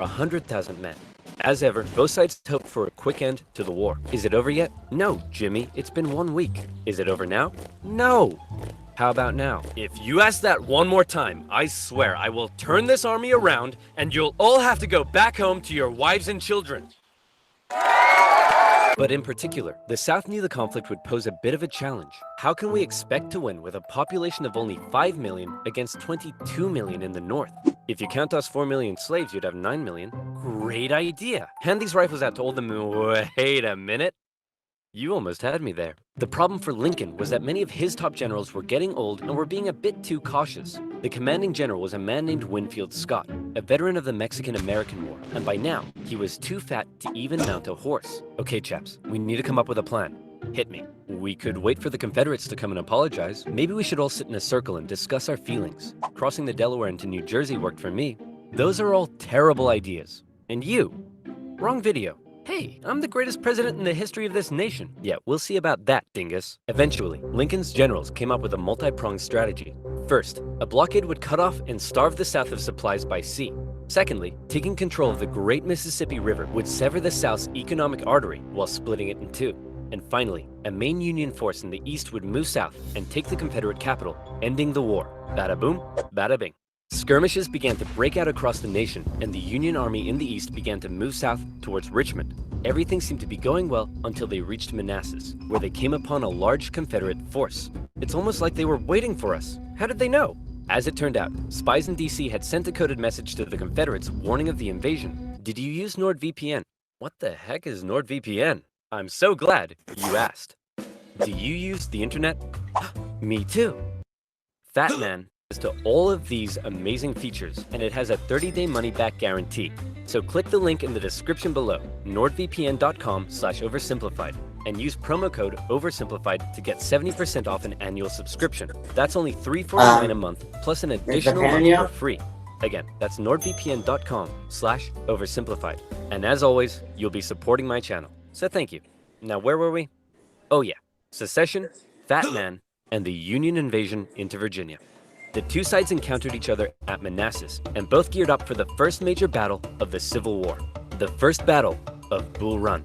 100,000 men. As ever, both sides hoped for a quick end to the war. Is it over yet? No, Jimmy, it's been 1 week. Is it over now? No. How about now? If you ask that one more time, I swear I will turn this army around and you'll all have to go back home to your wives and children. But in particular, the South knew the conflict would pose a bit of a challenge. How can we expect to win with a population of only 5 million against 22 million in the North? If you count us 4 million slaves, you'd have 9 million. Great idea. Hand these rifles out to all the men. Wait a minute. You almost had me there. The problem for Lincoln was that many of his top generals were getting old and were being a bit too cautious. The commanding general was a man named Winfield Scott, a veteran of the Mexican-American War, and by now, he was too fat to even mount a horse. Okay, chaps, we need to come up with a plan. Hit me. We could wait for the Confederates to come and apologize. Maybe we should all sit in a circle and discuss our feelings. Crossing the Delaware into New Jersey worked for me. Those are all terrible ideas. And you? Wrong video. Hey, I'm the greatest president in the history of this nation. Yeah, we'll see about that, dingus. Eventually, Lincoln's generals came up with a multi-pronged strategy. First, a blockade would cut off and starve the South of supplies by sea. Secondly, taking control of the great Mississippi River would sever the South's economic artery while splitting it in two. And finally, a main Union force in the East would move south and take the Confederate capital, ending the war. Bada boom, bada bing. Skirmishes began to break out across the nation, and the Union Army in the East began to move south towards Richmond. Everything seemed to be going well until they reached Manassas, where they came upon a large Confederate force. It's almost like they were waiting for us. How did they know? As it turned out, spies in DC had sent a coded message to the Confederates warning of the invasion. Did you use NordVPN? What the heck is NordVPN? I'm so glad you asked. Do you use the internet? Me too. Fat Man is to all of these amazing features, and it has a 30-day money-back guarantee. So click the link in the description below, nordvpn.com/oversimplified, and use promo code oversimplified to get 70% off an annual subscription. That's only $3.49 a month, plus an additional month for free. Again, that's nordvpn.com/oversimplified. And as always, you'll be supporting my channel. So thank you. Now where were we? Oh yeah, secession, Fat Man, and the Union invasion into Virginia. The two sides encountered each other at Manassas, and both geared up for the first major battle of the Civil War, the First Battle of Bull Run.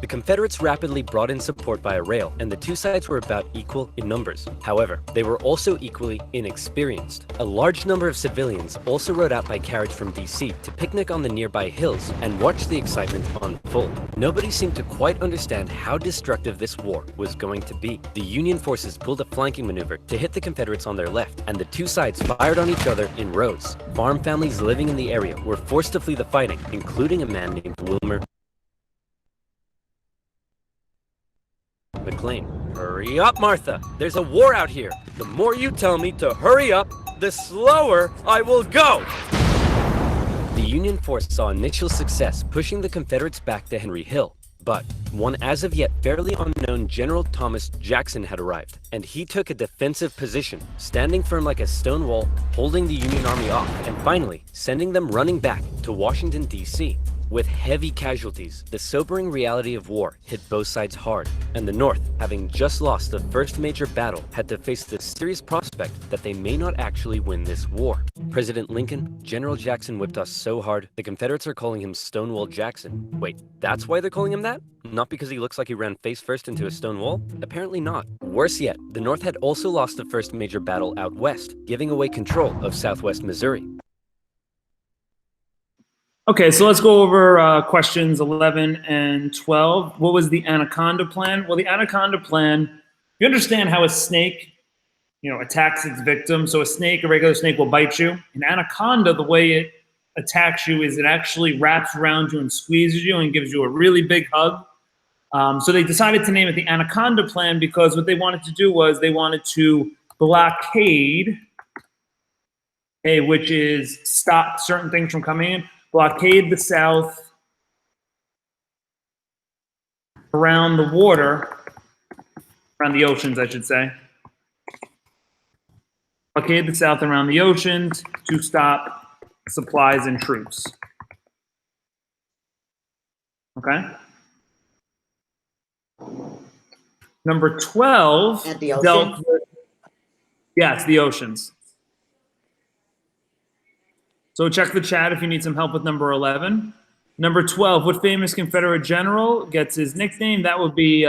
The Confederates rapidly brought in support via rail, and the two sides were about equal in numbers. However, they were also equally inexperienced. A large number of civilians also rode out by carriage from DC to picnic on the nearby hills and watch the excitement unfold. Nobody seemed to quite understand how destructive this war was going to be. The Union forces pulled a flanking maneuver to hit the Confederates on their left, and the two sides fired on each other in rows. Farm families living in the area were forced to flee the fighting, including a man named Wilmer McLean. Hurry up, Martha! There's a war out here! The more you tell me to hurry up, the slower I will go! The Union force saw initial success pushing the Confederates back to Henry Hill, but one as of yet fairly unknown General Thomas Jackson had arrived, and he took a defensive position, standing firm like a stone wall, holding the Union army off, and finally sending them running back to Washington, D.C. With heavy casualties, the sobering reality of war hit both sides hard, and the North, having just lost the first major battle, had to face the serious prospect that they may not actually win this war. President Lincoln, General Jackson whipped us so hard, the Confederates are calling him Stonewall Jackson. Wait, that's why they're calling him that? Not because he looks like he ran face first into a stone wall? Apparently not. Worse yet, the North had also lost the first major battle out west, giving away control of southwest Missouri. Okay, so let's go over questions 11 and 12. What was the Anaconda Plan? Well, the Anaconda Plan, you understand how a snake, attacks its victim. So a regular snake will bite you. An anaconda, the way it attacks you is it actually wraps around you and squeezes you and gives you a really big hug. So they decided to name it the Anaconda Plan because what they wanted to do was they wanted to blockade, which is stop certain things from coming in. Blockade the South around the water, around the oceans, I should say. Blockade the South around the oceans to stop supplies and troops. Okay? Number 12 At the ocean? dealt with, yes, the oceans. So check the chat if you need some help with number 11. Number 12, what famous Confederate general gets his nickname? That would be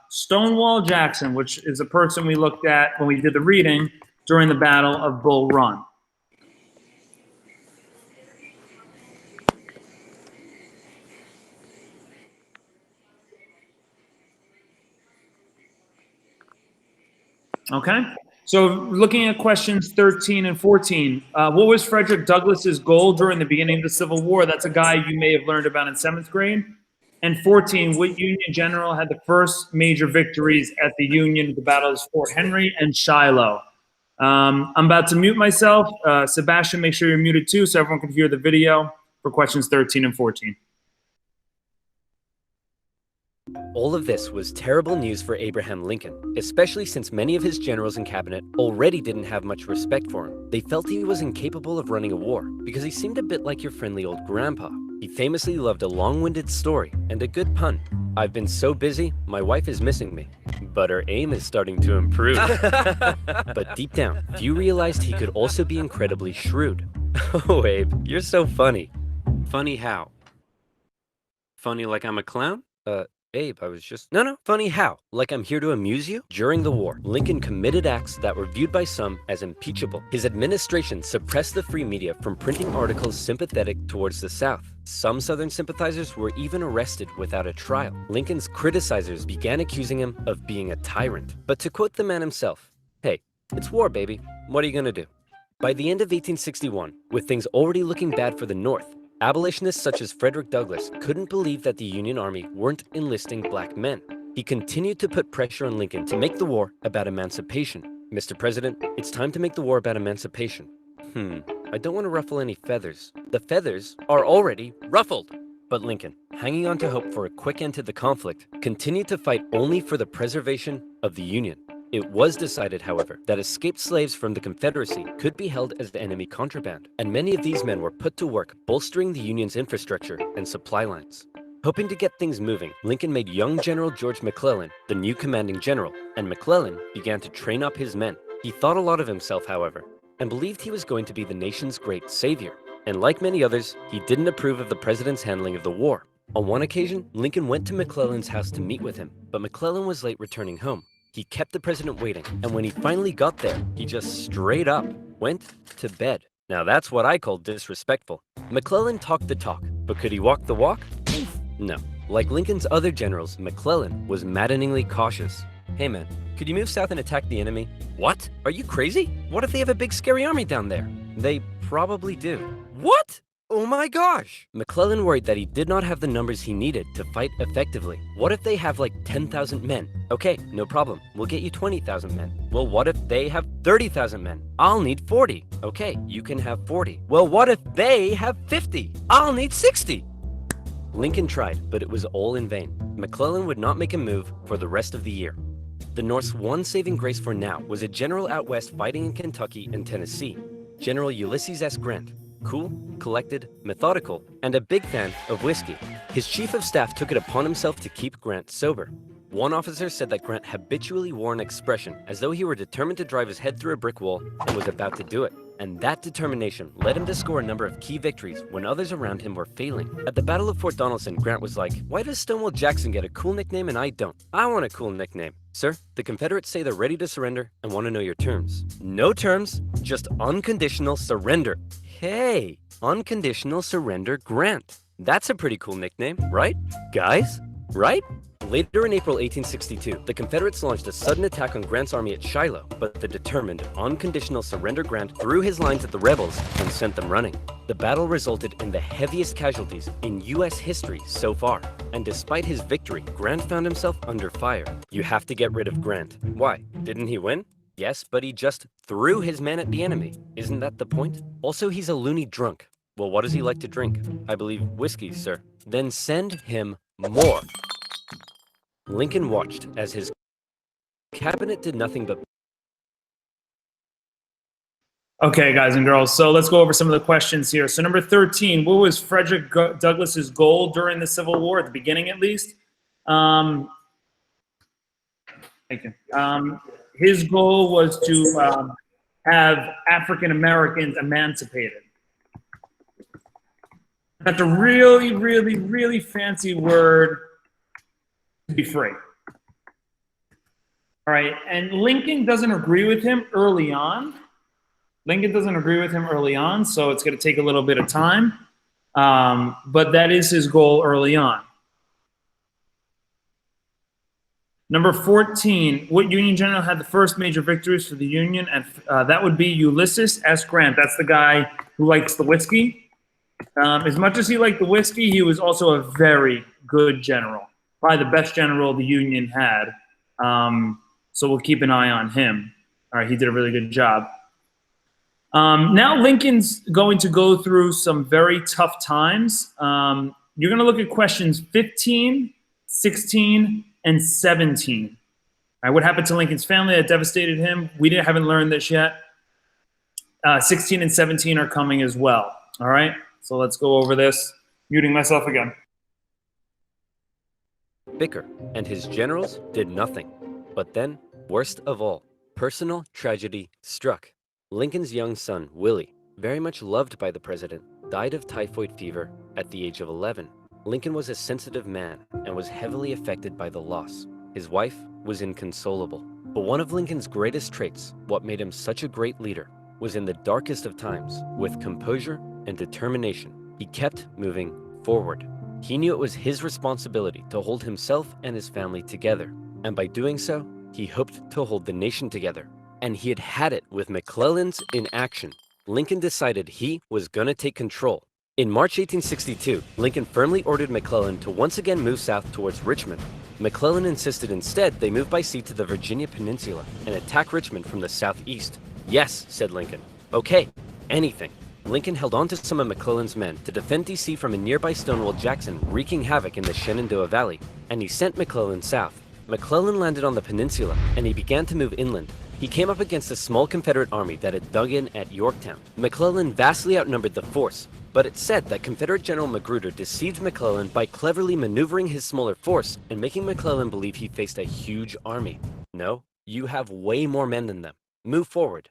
Stonewall Jackson, which is a person we looked at when we did the reading during the Battle of Bull Run. Okay, so looking at questions 13 and 14, what was Frederick Douglass's goal during the beginning of the Civil War? That's a guy you may have learned about in 7th grade. And 14, what Union general had the first major victories at the Union, the battles of Fort Henry and Shiloh? I'm about to mute myself. Sebastian, make sure you're muted too so everyone can hear the video for questions 13 and 14. All of this was terrible news for Abraham Lincoln, especially since many of his generals and cabinet already didn't have much respect for him. They felt he was incapable of running a war because he seemed a bit like your friendly old grandpa. He famously loved a long-winded story and a good pun. I've been so busy, my wife is missing me, but her aim is starting to improve. But deep down, few realized he could also be incredibly shrewd. Oh, Abe, you're so funny. Funny how? Funny like I'm a clown? Abe, I was just... No, funny how? Like I'm here to amuse you? During the war, Lincoln committed acts that were viewed by some as impeachable. His administration suppressed the free media from printing articles sympathetic towards the South. Some Southern sympathizers were even arrested without a trial. Lincoln's criticizers began accusing him of being a tyrant. But to quote the man himself, "Hey, it's war, baby. What are you gonna do?" By the end of 1861, with things already looking bad for the North, abolitionists such as Frederick Douglass couldn't believe that the Union Army weren't enlisting black men. He continued to put pressure on Lincoln to make the war about emancipation. "Mr. President, it's time to make the war about emancipation." I don't want to ruffle any feathers. The feathers are already ruffled. But Lincoln, hanging on to hope for a quick end to the conflict, continued to fight only for the preservation of the Union. It was decided, however, that escaped slaves from the Confederacy could be held as enemy contraband, and many of these men were put to work bolstering the Union's infrastructure and supply lines. Hoping to get things moving, Lincoln made young General George McClellan the new commanding general, and McClellan began to train up his men. He thought a lot of himself, however, and believed he was going to be the nation's great savior. And like many others, he didn't approve of the president's handling of the war. On one occasion, Lincoln went to McClellan's house to meet with him, but McClellan was late returning home. He kept the president waiting, and when he finally got there, he just straight up went to bed. Now that's what I call disrespectful. McClellan talked the talk, but could he walk the walk? No. Like Lincoln's other generals, McClellan was maddeningly cautious. "Hey man, could you move south and attack the enemy?" "What? Are you crazy? What if they have a big scary army down there?" "They probably do." "What? Oh my gosh!" McClellan worried that he did not have the numbers he needed to fight effectively. "What if they have like 10,000 men?" "Okay, no problem. We'll get you 20,000 men." "Well, what if they have 30,000 men?" "I'll need 40." "Okay, you can have 40." "Well, what if they have 50?" "I'll need 60." Lincoln tried, but it was all in vain. McClellan would not make a move for the rest of the year. The North's one saving grace for now was a general out west fighting in Kentucky and Tennessee, General Ulysses S. Grant. Cool, collected, methodical, and a big fan of whiskey. His chief of staff took it upon himself to keep Grant sober. One officer said that Grant habitually wore an expression as though he were determined to drive his head through a brick wall and was about to do it. And that determination led him to score a number of key victories when others around him were failing. At the Battle of Fort Donelson, Grant was like, "Why does Stonewall Jackson get a cool nickname and I don't? I want a cool nickname." "Sir, the Confederates say they're ready to surrender and want to know your terms." "No terms, just unconditional surrender." Hey, unconditional surrender Grant. That's a pretty cool nickname, right? Guys, right? Later in April 1862, the Confederates launched a sudden attack on Grant's army at Shiloh, but the determined, unconditional surrender Grant threw his lines at the rebels and sent them running. The battle resulted in the heaviest casualties in U.S. history so far, and despite his victory, Grant found himself under fire. You have to get rid of Grant. Why? Didn't he win? Yes, but he just threw his men at the enemy. Isn't that the point? Also, he's a loony drunk. Well, what does he like to drink? I believe whiskey, sir. Then send him more. Lincoln watched as his cabinet did nothing but... Okay, guys and girls, so let's go over some of the questions here. So number 13, what was Frederick Douglass's goal during the Civil War, at the beginning at least? Thank you. His goal was to have African Americans emancipated. That's a really, really, really fancy word to be free. All right, and Lincoln doesn't agree with him early on. So it's going to take a little bit of time. But that is his goal early on. Number 14, what Union general had the first major victories for the Union? And that would be Ulysses S. Grant. That's the guy who likes the whiskey. As much as he liked the whiskey, he was also a very good general. Probably the best general the Union had. So we'll keep an eye on him. All right, he did a really good job. Now Lincoln's going to go through some very tough times. You're going to look at questions 15, 16, and 17. All right, what happened to Lincoln's family that devastated him? We haven't learned this yet. 16 and 17 are coming as well. All right, so let's go over this. Muting myself again. Bicker and his generals did nothing. But then, worst of all, personal tragedy struck. Lincoln's young son, Willie, very much loved by the president, died of typhoid fever at the age of 11. Lincoln was a sensitive man and was heavily affected by the loss. His wife was inconsolable. But one of Lincoln's greatest traits, what made him such a great leader, was in the darkest of times, with composure and determination, he kept moving forward. He knew it was his responsibility to hold himself and his family together, and by doing so, he hoped to hold the nation together. And he had had it with McClellan's inaction. Lincoln decided he was gonna take control. In March 1862, Lincoln firmly ordered McClellan to once again move south towards Richmond. McClellan insisted instead they move by sea to the Virginia Peninsula and attack Richmond from the southeast. Yes, said Lincoln. Okay, anything. Lincoln held on to some of McClellan's men to defend D.C. from a nearby Stonewall Jackson wreaking havoc in the Shenandoah Valley, and he sent McClellan south. McClellan landed on the peninsula, and he began to move inland. He came up against a small Confederate army that had dug in at Yorktown. McClellan vastly outnumbered the force, but it's said that Confederate General Magruder deceived McClellan by cleverly maneuvering his smaller force and making McClellan believe he faced a huge army. No, you have way more men than them. Move forward.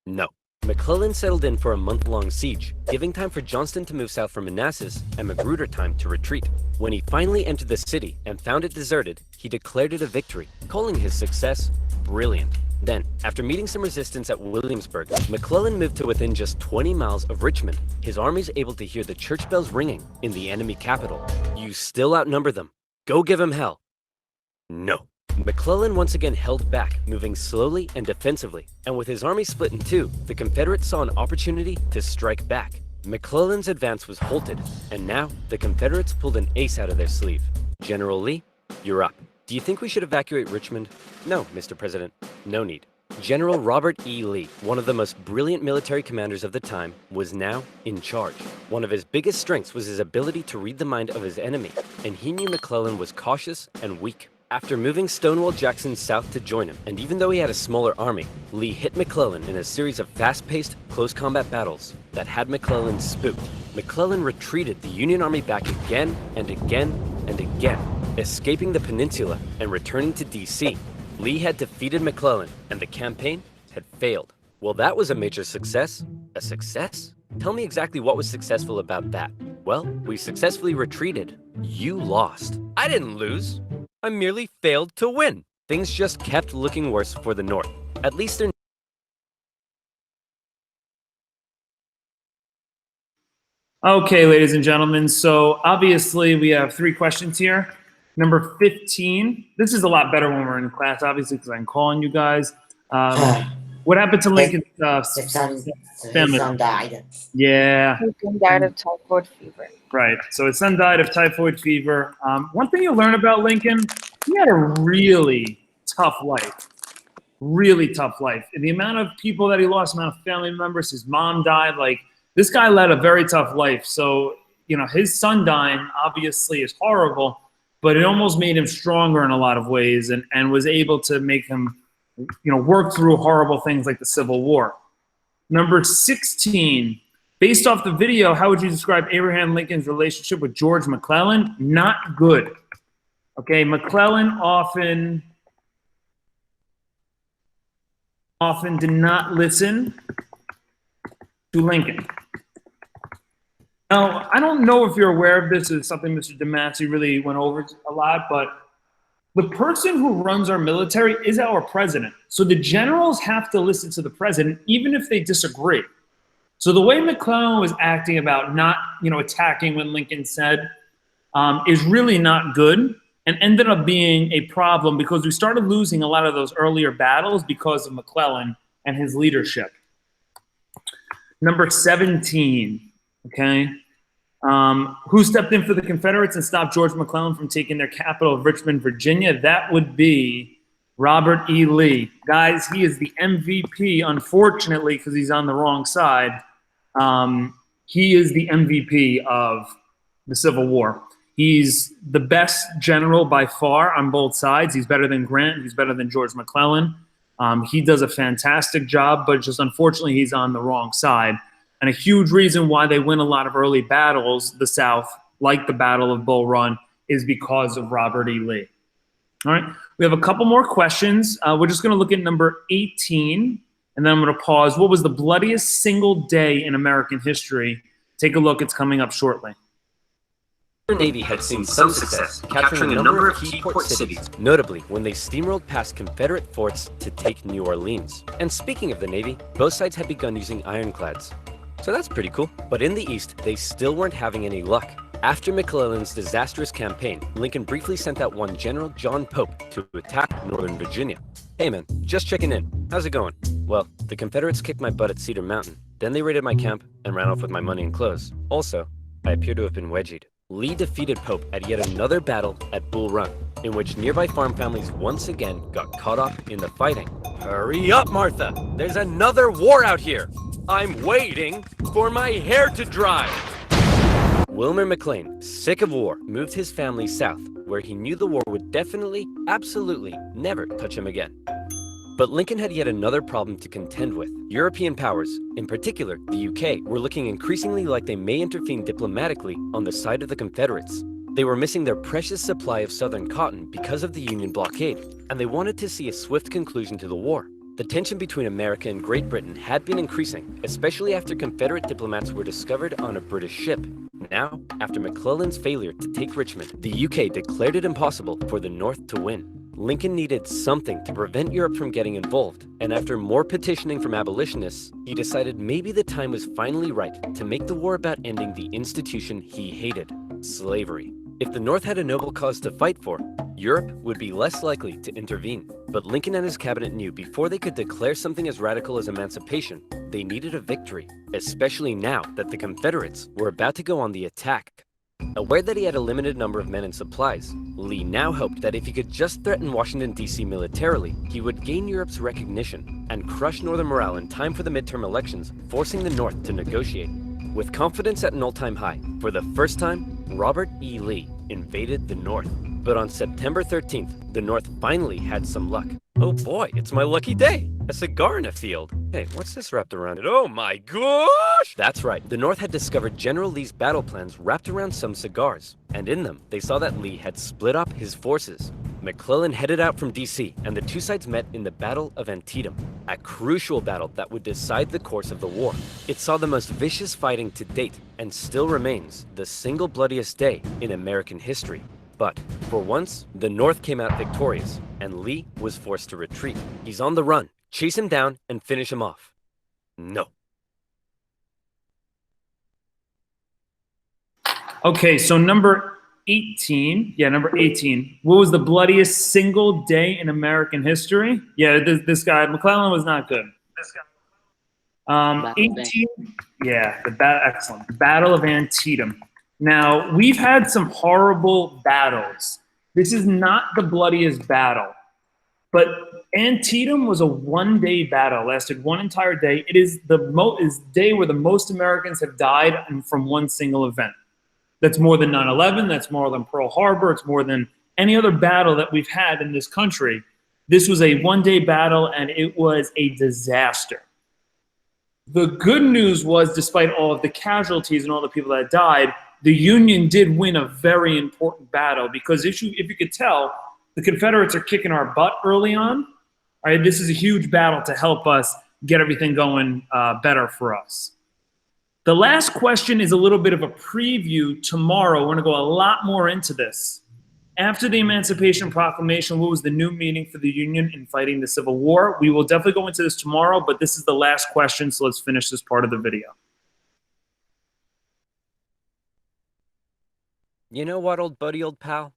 No. McClellan settled in for a month-long siege, giving time for Johnston to move south from Manassas and Magruder time to retreat. When he finally entered the city and found it deserted, he declared it a victory, calling his success brilliant. Then, after meeting some resistance at Williamsburg, McClellan moved to within just 20 miles of Richmond, his armies able to hear the church bells ringing in the enemy capital. You still outnumber them. Go give him hell. No. McClellan once again held back, moving slowly and defensively, and with his army split in two, the Confederates saw an opportunity to strike back. McClellan's advance was halted, and now the Confederates pulled an ace out of their sleeve. General Lee, you're up. Do you think we should evacuate Richmond? No, Mr. President, no need. General Robert E. Lee, one of the most brilliant military commanders of the time, was now in charge. One of his biggest strengths was his ability to read the mind of his enemy, and he knew McClellan was cautious and weak. After moving Stonewall Jackson south to join him, and even though he had a smaller army, Lee hit McClellan in a series of fast-paced, close combat battles that had McClellan spooked. McClellan retreated the Union Army back again and again and again, escaping the peninsula and returning to D.C. Lee had defeated McClellan, and the campaign had failed. Well, that was a major success. A success? Tell me exactly what was successful about that. Well, we successfully retreated. You lost. I didn't lose. I merely failed to win. Things just kept looking worse for the North. At least they're... Okay, ladies and gentlemen, so obviously we have 3 questions here. Number 15, this is a lot better when we're in class, obviously, because I'm calling you guys. What happened to Lincoln's family? His son died. Yeah. Lincoln died of typhoid fever. Right. So his son died of typhoid fever. One thing you learn about Lincoln, he had a really tough life. Really tough life. And the amount of people that he lost, the amount of family members, his mom died. Like, this guy led a very tough life. So, you know, his son dying obviously is horrible, but it almost made him stronger in a lot of ways and was able to make him, you know, work through horrible things like the Civil War. Number 16, based off the video, how would you describe Abraham Lincoln's relationship with George McClellan? Not good. Okay, McClellan often did not listen to Lincoln. Now, I don't know if you're aware of this. It's something Mr. DeMasi really went over a lot, but the person who runs our military is our president. So the generals have to listen to the president, even if they disagree. So the way McClellan was acting about not, attacking when Lincoln said, is really not good, and ended up being a problem because we started losing a lot of those earlier battles because of McClellan and his leadership. Number 17, okay? Who stepped in for the Confederates and stopped George McClellan from taking their capital of Richmond, Virginia? That would be Robert E. Lee. Guys, he is the MVP, unfortunately, because he's on the wrong side. He is the MVP of the Civil War. He's the best general by far on both sides. He's better than Grant. He's better than George McClellan. He does a fantastic job, but just unfortunately, he's on the wrong side. And a huge reason why they win a lot of early battles, the South, like the Battle of Bull Run, is because of Robert E. Lee. All right, we have a couple more questions. We're just going to look at number 18, and then I'm going to pause. What was the bloodiest single day in American history? Take a look. It's coming up shortly. The Navy had seen some success, capturing a number of key port cities, notably when they steamrolled past Confederate forts to take New Orleans. And speaking of the Navy, both sides had begun using ironclads. So that's pretty cool. But in the East, they still weren't having any luck. After McClellan's disastrous campaign, Lincoln briefly sent out one General John Pope to attack Northern Virginia. Hey man, just checking in. How's it going? Well, the Confederates kicked my butt at Cedar Mountain. Then they raided my camp and ran off with my money and clothes. Also, I appear to have been wedgied. Lee defeated Pope at yet another battle at Bull Run, in which nearby farm families once again got caught up in the fighting. Hurry up, Martha! There's another war out here! I'm waiting for my hair to dry! Wilmer McLean, sick of war, moved his family south, where he knew the war would definitely, absolutely, never touch him again. But Lincoln had yet another problem to contend with. European powers, in particular the UK, were looking increasingly like they may intervene diplomatically on the side of the Confederates. They were missing their precious supply of southern cotton because of the Union blockade, and they wanted to see a swift conclusion to the war. The tension between America and Great Britain had been increasing, especially after Confederate diplomats were discovered on a British ship. Now, after McClellan's failure to take Richmond, the UK declared it impossible for the North to win. Lincoln needed something to prevent Europe from getting involved, and after more petitioning from abolitionists, he decided maybe the time was finally right to make the war about ending the institution he hated, slavery. If the North had a noble cause to fight for, Europe would be less likely to intervene. But Lincoln and his cabinet knew before they could declare something as radical as emancipation, they needed a victory, especially now that the Confederates were about to go on the attack. Aware that he had a limited number of men and supplies, Lee now hoped that if he could just threaten Washington, D.C. militarily, he would gain Europe's recognition and crush Northern morale in time for the midterm elections, forcing the North to negotiate. With confidence at an all-time high, for the first time, Robert E. Lee invaded the North. But on September 13th, the North finally had some luck. Oh boy, it's my lucky day! A cigar in a field. Hey, what's this wrapped around it? Oh my gosh! That's right, the North had discovered General Lee's battle plans wrapped around some cigars, and in them, they saw that Lee had split up his forces. McClellan headed out from D.C., and the two sides met in the Battle of Antietam, a crucial battle that would decide the course of the war. It saw the most vicious fighting to date, and still remains the single bloodiest day in American history. But, for once, the North came out victorious, and Lee was forced to retreat. He's on the run. Chase him down and finish him off. No. Okay, so number 18. Yeah, number 18. What was the bloodiest single day in American history? Yeah, this guy, McClellan, was not good. 18. Yeah, excellent. The Battle of Antietam. Now, we've had some horrible battles. This is not the bloodiest battle, but Antietam was a one-day battle, lasted one entire day. It is the day where the most Americans have died from one single event. That's more than 9/11, that's more than Pearl Harbor, it's more than any other battle that we've had in this country. This was a one-day battle, and it was a disaster. The good news was, despite all of the casualties and all the people that died, the Union did win a very important battle, because if you could tell, the Confederates are kicking our butt early on. All right, this is a huge battle to help us get everything going better for us. The last question is a little bit of a preview. Tomorrow, we're going to go a lot more into this. After the Emancipation Proclamation, what was the new meaning for the Union in fighting the Civil War? We will definitely go into this tomorrow, but this is the last question, so let's finish this part of the video. You know what, old buddy, old pal?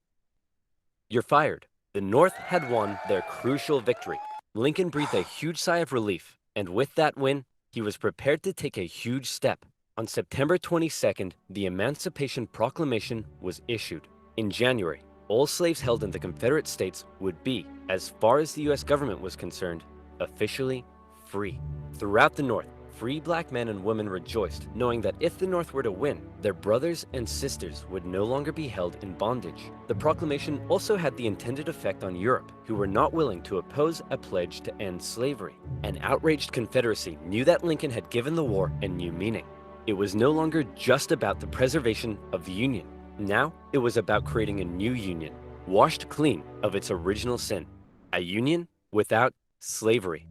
You're fired. The North had won their crucial victory. Lincoln breathed a huge sigh of relief, and with that win, he was prepared to take a huge step. On September 22nd, the Emancipation Proclamation was issued. In January, all slaves held in the Confederate States would be, as far as the US government was concerned, officially free. Throughout the North, free black men and women rejoiced, knowing that if the North were to win, their brothers and sisters would no longer be held in bondage. The proclamation also had the intended effect on Europe, who were not willing to oppose a pledge to end slavery. An outraged Confederacy knew that Lincoln had given the war a new meaning. It was no longer just about the preservation of the Union. Now, it was about creating a new Union, washed clean of its original sin. A Union without slavery.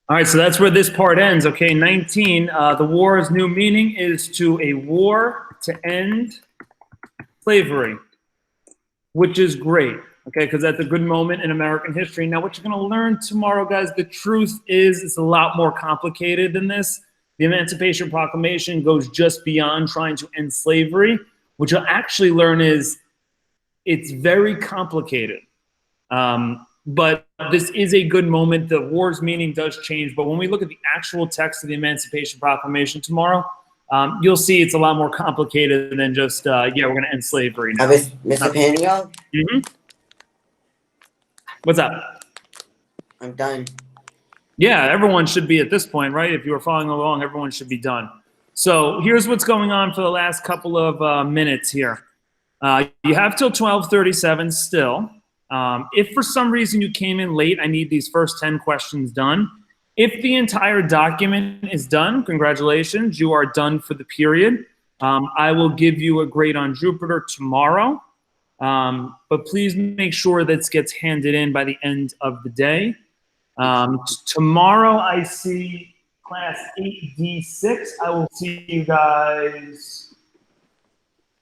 All right, so that's where this part ends. Okay, 19, the war's new meaning is to a war to end slavery, which is great, okay, because that's a good moment in American history. Now, what you're going to learn tomorrow, guys, the truth is it's a lot more complicated than this. The Emancipation Proclamation goes just beyond trying to end slavery. What you'll actually learn is it's very complicated. But this is a good moment. The war's meaning does change. But when we look at the actual text of the Emancipation Proclamation tomorrow, you'll see it's a lot more complicated than just, yeah, we're going to end slavery now. Mr. Panio? Mm-hmm. What's up? I'm done. Yeah, everyone should be at this point, right? If you were following along, everyone should be done. So here's what's going on for the last couple of minutes here. You have till 12:37 still. If for some reason you came in late, I need these first 10 questions done. If the entire document is done, congratulations, you are done for the period. I will give you a grade on Jupiter tomorrow, but please make sure that gets handed in by the end of the day. Tomorrow I see class 8D6. I will see you guys.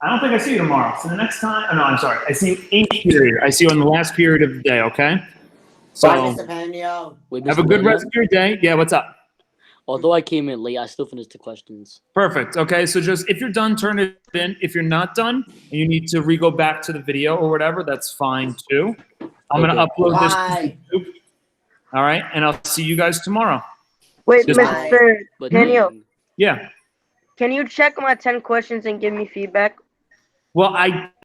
I don't think I see you tomorrow. So the next time, oh no, I'm sorry. I see you 8th period. I see you on the last period of the day, okay? So Bye, Mr. Panio. Wait, have a Mr. good Daniel, rest of your day. Yeah, what's up? Although I came in late, I still finished the questions. Perfect. Okay, so just if you're done, turn it in. If you're not done and you need to re-go back to the video or whatever, that's fine too. I'm going to upload this Bye. to YouTube. All right, and I'll see you guys tomorrow. Wait, Just- Mr. But Daniel, Yeah. can you check my 10 questions and give me feedback? Well, I